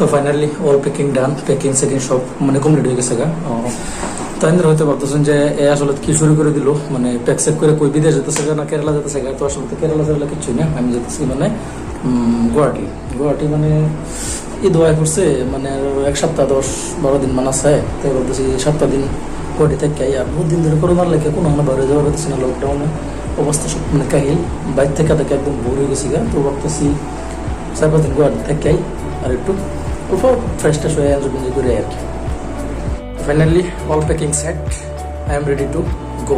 তো finally all packing ডান, packing checking সব মানে কমপ্লিট হয়ে গেছে গা। তাই হয়তো ভাবতেছেন যে এ আসলে কি শুরু করে দিল, মানে প্যাক সেক করে কই বিদেশ যেতেছে না কেরালা যেতেছে গা। তো আসলে তো কেরালা যাওয়া কিছুই না, আমি যেতেছি মানে গুয়াহাটি। গুয়াহাটি মানে ঈদ হয়ে পড়ছে, মানে এক সপ্তাহ 10-12 দিন মান আছে। তাই বলতেছি 7টা দিন গুয়াহাটি থেকে। আর বহুত দিন ধরে করোনার লেগে কোনো বাইরে যাওয়া হচ্ছে না, লকডাউনে অবস্থা সব মানে কাহিল, বাইর থেকে একদম ভোর হয়ে গেছি গা। তো ভাবতেছি 4-5 দিন গুয়াহাটি থেকে আর একটু ফ্রেশ ট্রেশ হয়ে এনজয় করে আর কি। Finally, all packing set. I am ready to go.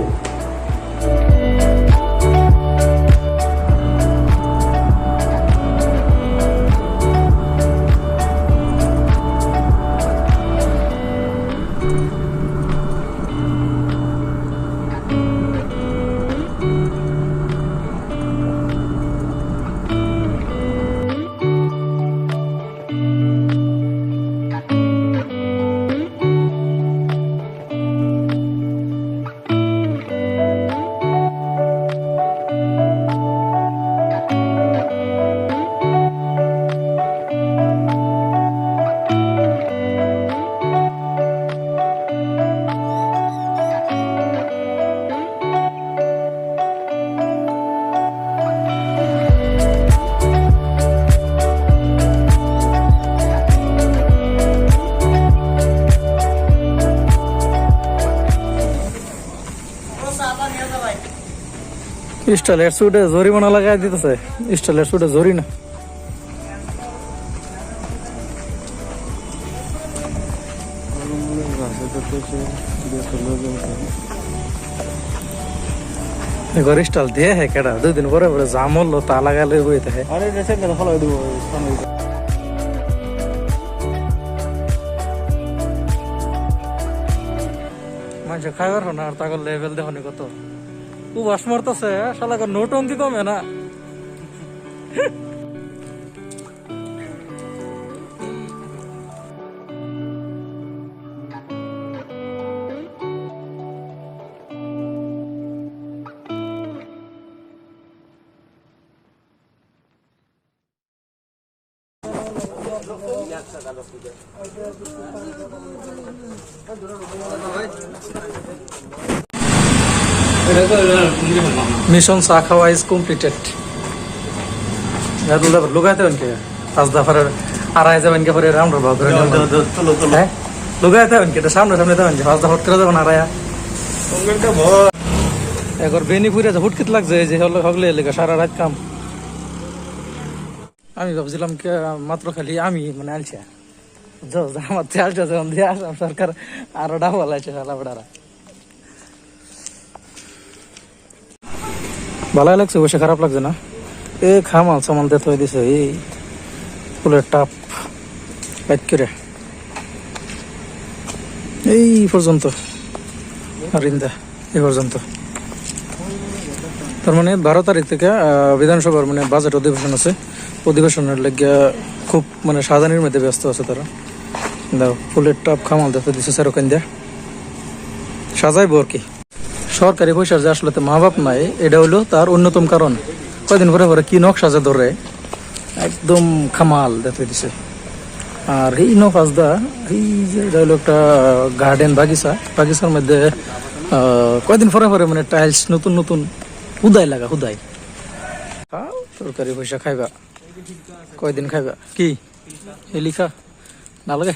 স্টাইলের সুটে জরিমানা লাগাই দিতেছে, স্টাইলের সুটে জরি না। এবার স্টাইল দিয়ে হ্যাঁ কেডা 2 দিন পরে পরে জাম হলো তা লাগালে বইতে হ্যাঁ। মানুষ খাইবার না আর তাকে লেভেল দেখনি কত উবাস মরতেছে, শালা নোট অঙ্কি কমে না। মিশন চা খাওয়া ইজ কমপ্লিটেড। লুগাইতে কে 5 দফার আড়াই যাবেন কে পরে রাউন্ড ভাগ করে হ্যাঁ লুগাইতে কে সামনে সামনে দেবেন 5 দফা করে যাবেন আড়াই একবার বেনিপুরে হুটকিত লাগছে যে হগলে লেগে সারা রাত কাম। আমি ভাবছিলাম কে মাত্র খালি আমি মানে আলছে আমার চালটা যখন দিয়ে আসলাম সরকার আরো ডাবল আছে শালা বড়ারা। ভালোই লাগছে, বসে খারাপ লাগছে না। এ খামাল সামাল দিয়ে থয়ে দিছে এই ফুলের টাপ প্যাক করে এই পর্যন্ত আরিন্দা এই পর্যন্ত। তার মানে 12 তারিখ থেকে বিধানসভার মানে বাজেট অধিবেশন আছে, অধিবেশনের লেগে খুব মানে সাজানির মধ্যে ব্যস্ত আছে তারা। দেখো ফুলের টাপ খামাল দেখতে দিচ্ছে সেরকম দিয়ে সাজাইবো আর কি। সরকারি পয়সার যে আসলে মা বাপ নাই, এটা হইলো তার অন্যতম কারণ। কয়দিন পরে পরে কি নখ সাজা ধরে একদম খামাল দেখতে দিছে। আর এই নফাজদা এই যে এটা হলো একটা গার্ডেন বাগিচা, বাগিচার মধ্যে কয়দিন পরে পরে মানে টাইলস নতুন নতুন হুদাই লাগা হুদাই। সরকারি পয়সা খাইবা কয়দিন খাইবা কি লিখা না লাগে।